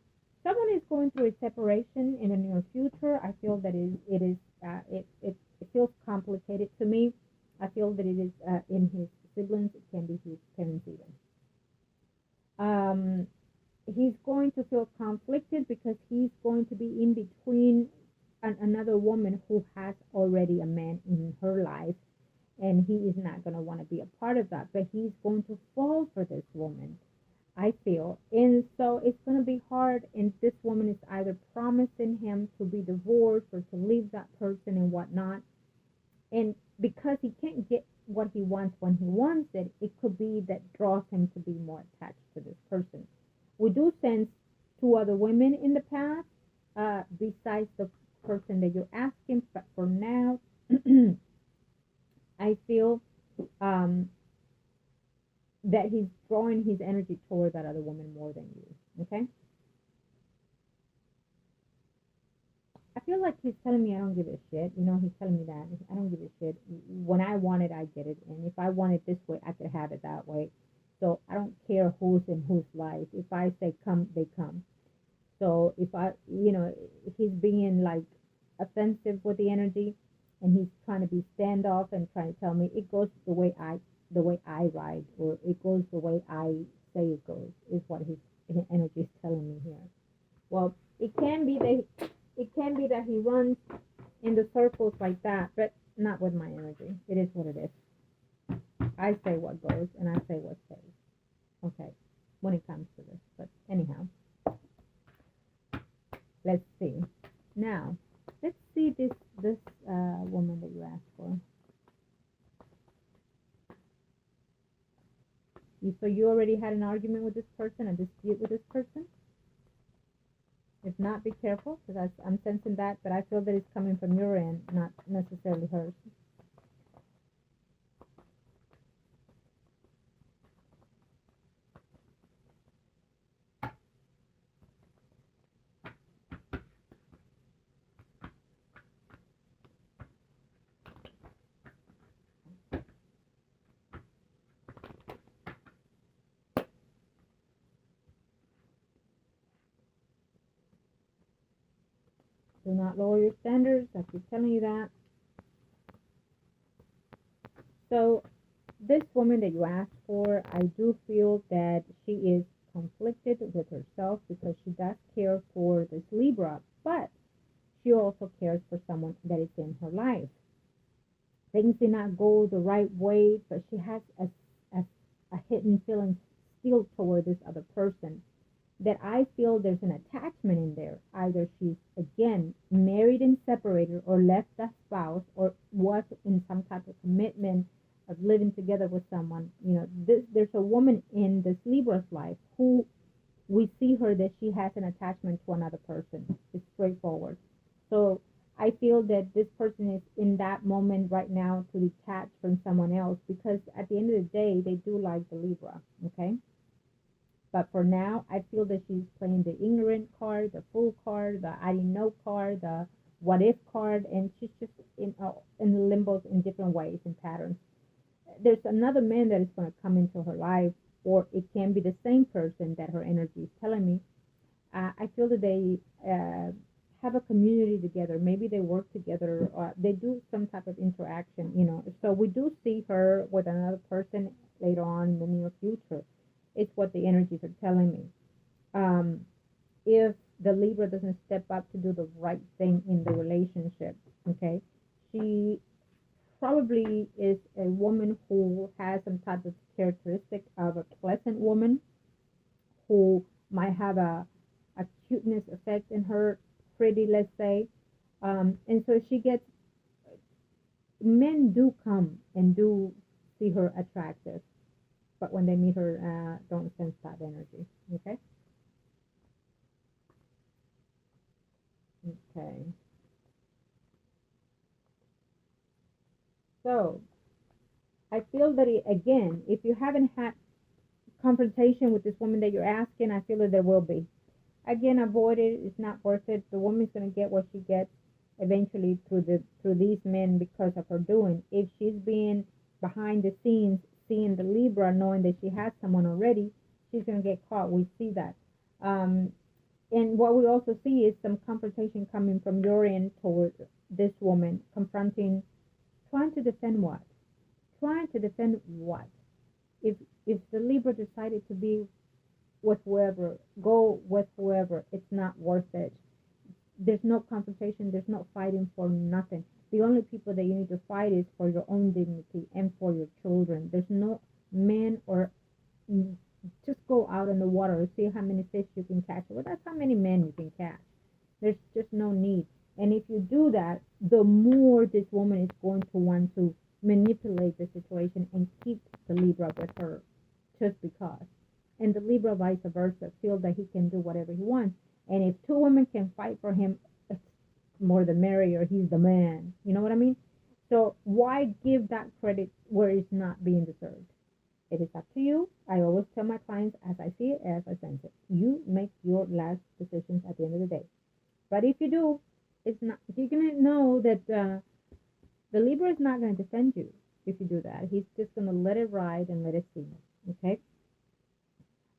someone is going through a separation in the near future. I feel that it feels complicated to me. I feel that it is in his siblings. It can be his parents even. He's going to feel conflicted because he's going to be in between another woman who has already a man in her life, and he is not going to want to be a part of that, but he's going to fall for this woman, I feel. And so it's going to be hard, and this woman is either promising him to be divorced or to leave that person and whatnot. And because he can't get what he wants when he wants it, it could be that draws him to be more attached to this person. We do sense 2 other women in the past, besides the person that you're asking, but for now, I feel that he's drawing his energy toward that other woman more than you. Okay? I feel like he's telling me I don't give a shit. He's telling me that. I don't give a shit. When I want it, I get it. And if I want it this way, I could have it that way. So I don't care who's in whose life. If I say come, they come. So if he's being like offensive with the energy, and he's trying to be standoff and trying to tell me it goes the way I ride, or it goes the way I say it goes, is what his energy is telling me here. Well, it can be that he runs in the circles like that, but not with my energy. It is what it is. I say what goes, and I say what stays. Okay, when it comes to this. But anyhow, let's see. Now, let's see this woman that you asked for. So you already had an argument with this person, a dispute with this person? If not, be careful, because I'm sensing that, but I feel that it's coming from your end, not necessarily hers. Do not lower your standards. I keep telling you that. So this woman that you asked for, I do feel that she is conflicted with herself because she does care for this Libra, but she also cares for someone that is in her life. Things did not go the right way, but she has a, a hidden feeling still toward this other person that I feel there's an attachment in there. Either she's, again, married and separated or left a spouse or was in some type of commitment of living together with someone. You know, there's a woman in this Libra's life who we see her that she has an attachment to another person. It's straightforward. So I feel that this person is in that moment right now to detach from someone else because at the end of the day, they do like the Libra, okay? But for now, I feel that she's playing the ignorant card, the fool card, the I didn't know card, the what if card, and she's just in limbo in different ways and patterns. There's another man that is going to come into her life, or it can be the same person that her energy is telling me. I feel that they have a community together. Maybe they work together, or they do some type of interaction, you know. So we do see her with another person later on in the near future. It's what the energies are telling me. If the Libra doesn't step up to do the right thing in the relationship, okay, she probably is a woman who has some type of characteristic of a pleasant woman who might have a cuteness effect in her, pretty, let's say. And so she gets, men do come and do see her attractive, but when they meet her, don't sense that energy. Okay? Okay. So, I feel that, again, if you haven't had confrontation with this woman that you're asking, I feel that there will be. Again, avoid it. It's not worth it. The woman's going to get what she gets eventually through these men because of her doing. If she's being behind the scenes, seeing the Libra, knowing that she has someone already, she's going to get caught. We see that. And what we also see is some confrontation coming from your end towards this woman, confronting, trying to defend what? Trying to defend what? If the Libra decided to be with whoever, go with whoever, it's not worth it. There's no confrontation, there's no fighting for nothing. The only people that you need to fight is for your own dignity and for your children. There's no man or just go out in the water and see how many fish you can catch. Well, that's how many men you can catch. There's just no need. And if you do that, the more this woman is going to want to manipulate the situation and keep the Libra with her just because. And the Libra vice versa feels that he can do whatever he wants. And if two women can fight for him, it's more the merrier. He's the man. You know what I mean? So why give that credit where it's not being deserved? It is up to you. I always tell my clients, as I see it, as I sense it. You make your last decisions at the end of the day. But if you do, it's not. You're gonna know that the Libra is not going to defend you if you do that. He's just going to let it ride and let it see. Okay.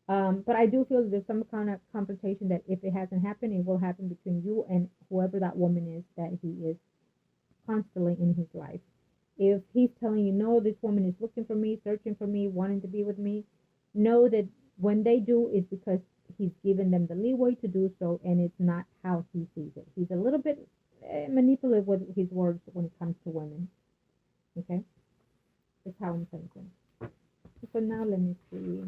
But I do feel there's some kind of confrontation that if it hasn't happened, it will happen between you and whoever that woman is that he is constantly in his life. If he's telling you, no, this woman is looking for me, searching for me, wanting to be with me, know that when they do, it's because he's given them the leeway to do so, and it's not how he sees it. He's a little bit manipulative with his words when it comes to women. Okay? That's how I'm thinking. So now let me see.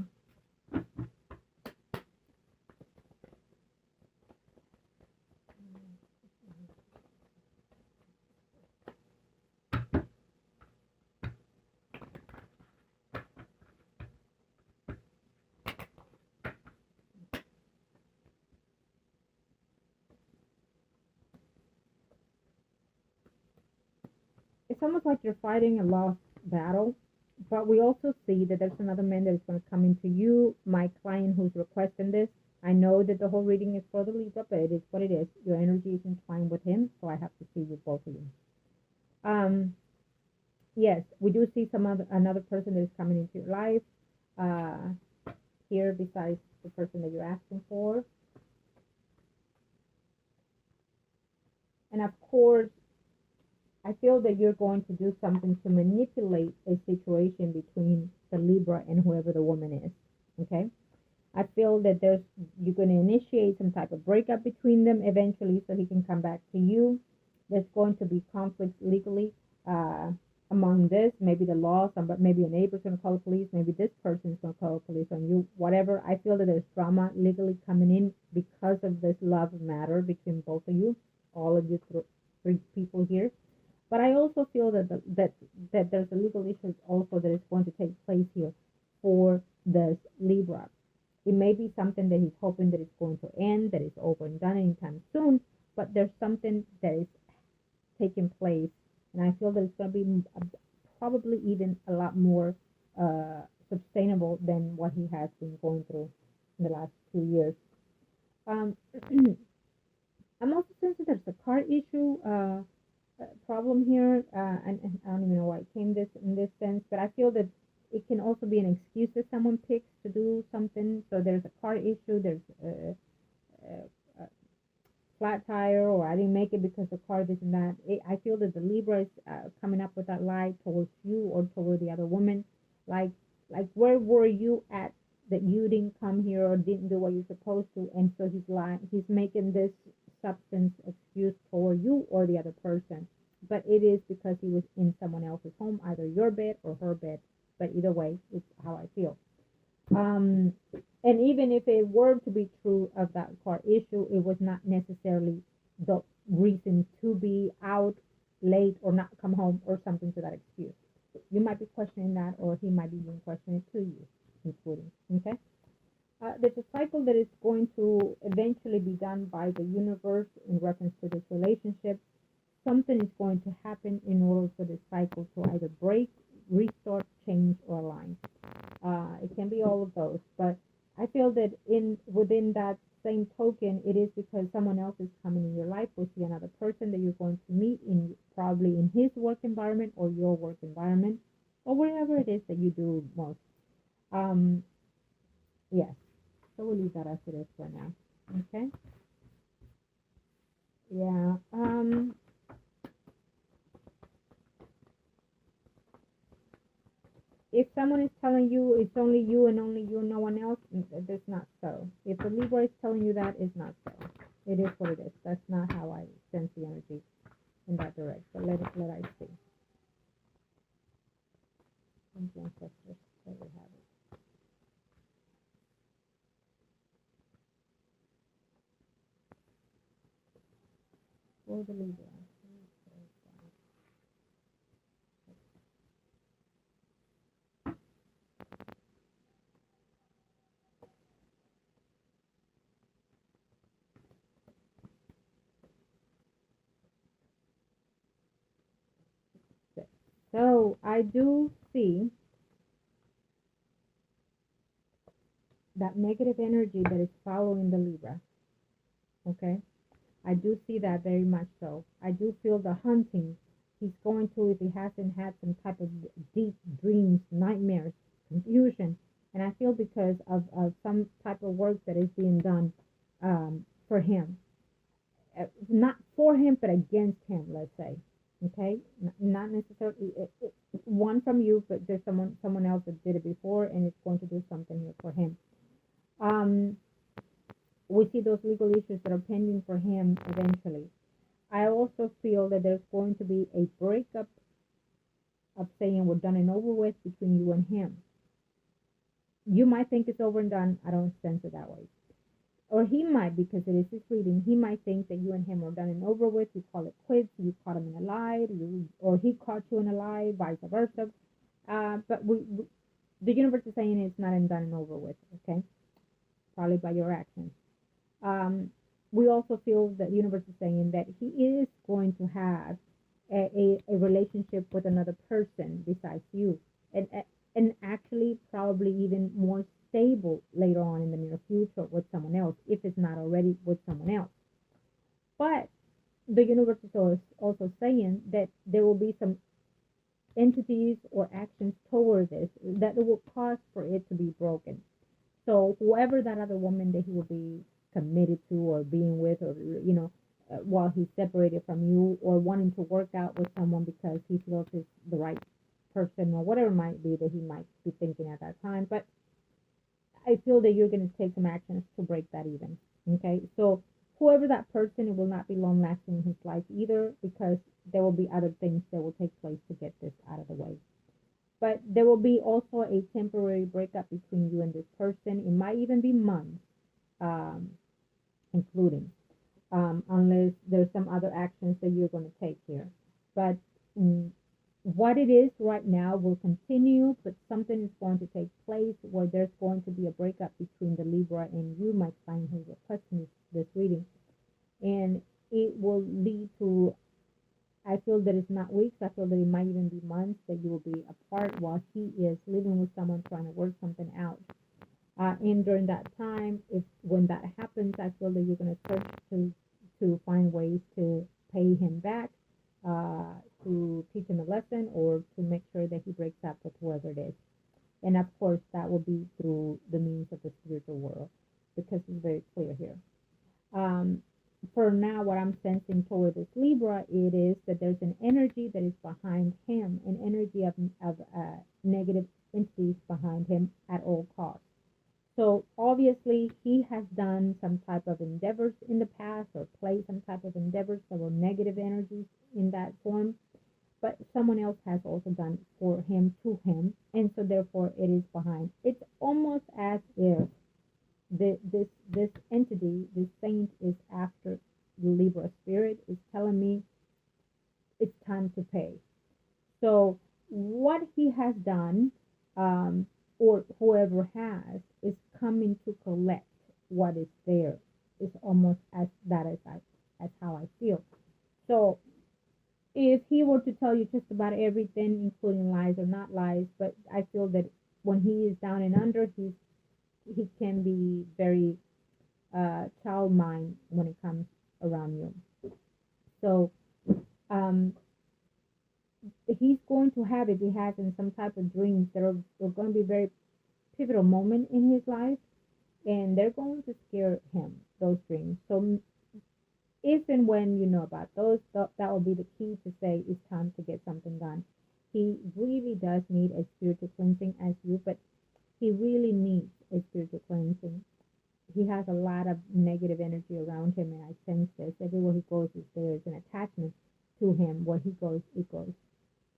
It's almost like you're fighting a lost battle, but we also see that there's another man that is going to come into you, my client who's requesting this. I know that the whole reading is for the Libra, but it is what it is. Your energy is entwined with him, so I have to see with both of you. Yes, we do see another person that is coming into your life here besides the person that you're asking for. And of course, I feel that you're going to do something to manipulate a situation between the Libra and whoever the woman is. Okay? I feel that you're going to initiate some type of breakup between them eventually so he can come back to you. There's going to be conflicts legally among this. Maybe the law, maybe a neighbor's going to call the police. Maybe this person's going to call the police on you. Whatever. I feel that there's drama legally coming in because of this love matter between both of you, all of you three people here. But I also feel that there's a legal issue also that is going to take place here for this Libra. It may be something that he's hoping that it's going to end, that it's over and done anytime soon, but there's something that is taking place, and I feel that it's going to be probably even a lot more sustainable than what he has been going through in the last 2 years. I'm also sensing there's a car issue problem here, and I don't even know why it came in this sense, but I feel that it can also be an excuse that someone picks to do something. So there's a car issue, there's a flat tire, or I didn't make it because the car this and that. I feel that the Libra is coming up with that lie towards you or toward the other woman. Like where were you at that you didn't come here or didn't do what you're supposed to? And so he's lying. He's making this substance excuse toward you or the other person. But it is because he was in someone else's home, either your bed or her bed. But either way, it's how I feel. And even if it were to be true of that car issue, it was not necessarily the reason to be out late or not come home or something to that excuse. You might be questioning that, or he might be even questioning it to you, including. Okay? There's a cycle that is going to eventually be done by the universe in reference to this relationship. Something is going to happen in order for this cycle to either break, restart, change, or align. It can be all of those, but I feel that within that same token, it is because someone else is coming in your life. We see another person that you're going to meet probably in his work environment or your work environment, or wherever it is that you do most. Yes. So we'll leave that as it is for now. Okay. Yeah. If someone is telling you it's only you and only you and no one else, that's not so. If the Libra is telling you that, it's not so. It is what it is. That's not how I sense the energy in that direction. But let I see. Ancestors, there we have it. For the Libra. So I do see that negative energy that is following the Libra. Okay? I do see that very much so. I do feel the hunting he's going to, if he hasn't had some type of deep dreams, nightmares, confusion. And I feel because of some type of work that is being done for him. Not for him, but against him, let's say. Okay? Not necessarily one from you, but there's someone else that did it before, and it's going to do something here for him. We see those legal issues that are pending for him eventually. I also feel that there's going to be a breakup of saying we're done and over with between you and him. You might think it's over and done. I don't sense it that way. Or he might, because it is his reading, he might think that you and him are done and over with. You call it quits. You caught him in a lie, or he caught you in a lie, vice versa. But the universe is saying it's not done and over with, okay? Probably by your actions. We also feel that the universe is saying that he is going to have a relationship with another person besides you, and actually probably even more stable later on in the near future with someone else, if it's not already with someone else. But the universe is also saying that there will be some entities or actions toward this that will cause for it to be broken. So whoever that other woman that he will be committed to or being with, or while he's separated from you, or wanting to work out with someone because he feels it's the right person, or whatever it might be that he might be thinking at that time. But I feel that you're going to take some actions to break that even. Okay, so whoever that person, it will not be long lasting in his life either, because there will be other things that will take place to get this out of the way. But there will be also a temporary breakup between you and this person. It might even be months, um, including, unless there's some other actions that you're going to take here. But what it is right now will continue, but something is going to take place where there's going to be a breakup between the Libra and you, my client who's requesting this reading. And it will lead to, I feel that it's not weeks, I feel that it might even be months that you will be apart while he is living with someone trying to work something out. And during that time, when that happens, I feel that you're going to search to find ways to pay him back, to teach him a lesson, or to make sure that he breaks up with whoever it is. And of course, that will be through the means of the spiritual world, because it's very clear here. For now, what I'm sensing toward this Libra, it is that there's an energy that is behind him, an energy of negative entities behind him at all costs. So obviously he has done some type of endeavors in the past, or played some type of endeavors that were negative energies in that form, but someone else has also done for him, to him, and so therefore it is behind. It's almost as if this entity, this saint, is after the Libra spirit, is telling me it's time to pay. So what he has done, or whoever has, is coming to collect what is there. It's almost as that as how I feel. So if he were to tell you just about everything, including lies or not lies, but I feel that when he is down and under, he can be very child mind when it comes around you. So he's going to have, if he has in some type of dreams, there are going to be very pivotal moment in his life, and they're going to scare him, those dreams. So if and when you know about those, that will be the key to say it's time to get something done. He really does need a spiritual cleansing as you, but he really needs a spiritual cleansing. He has a lot of negative energy around him, and I sense this. Everywhere he goes, there's an attachment to him. Where he goes, it goes.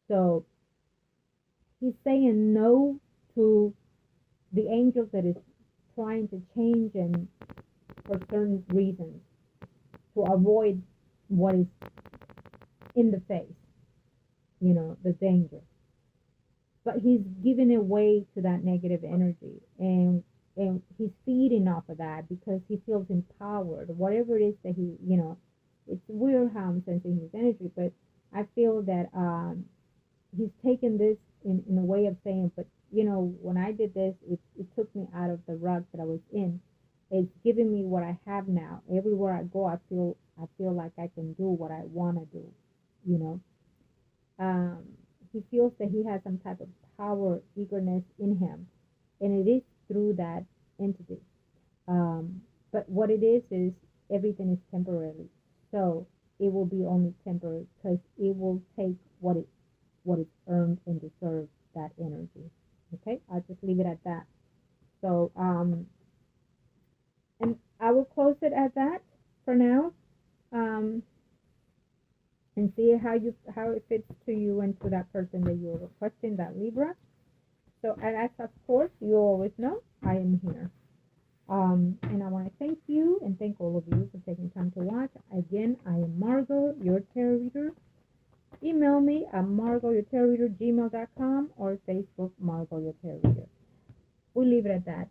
So he's saying no to the angels that is trying to change him for certain reasons, to avoid what is in the face, the danger. But he's giving away to that negative energy, and he's feeding off of that because he feels empowered. Whatever it is that he, it's weird how I'm sensing his energy, but I feel that he's taken this in a way of saying, but when I did this, it took me out of the rut that I was in. It's giving me what I have now. Everywhere I go, I feel like I can do what I want to do. He feels that he has some type of power, eagerness in him, and it is through that entity. But what it is everything is temporary. So it will be only temporary, because it will take what it's earned and deserves, that energy. Okay, I'll just leave it at that. So and I will close it at that for now, and see how it fits to you and to that person that you're requesting, that Libra. So, and as of course you always know, I am here. And I want to thank you and thank all of you for taking time to watch. Again, I am Margot, your tarot reader. Email me at margourtarotreader@gmail.com, or Facebook, Margot, your tarot reader. We'll leave it at that.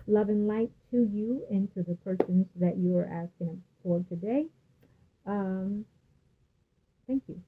Love and light to you and to the persons that you are asking for today. Thank you.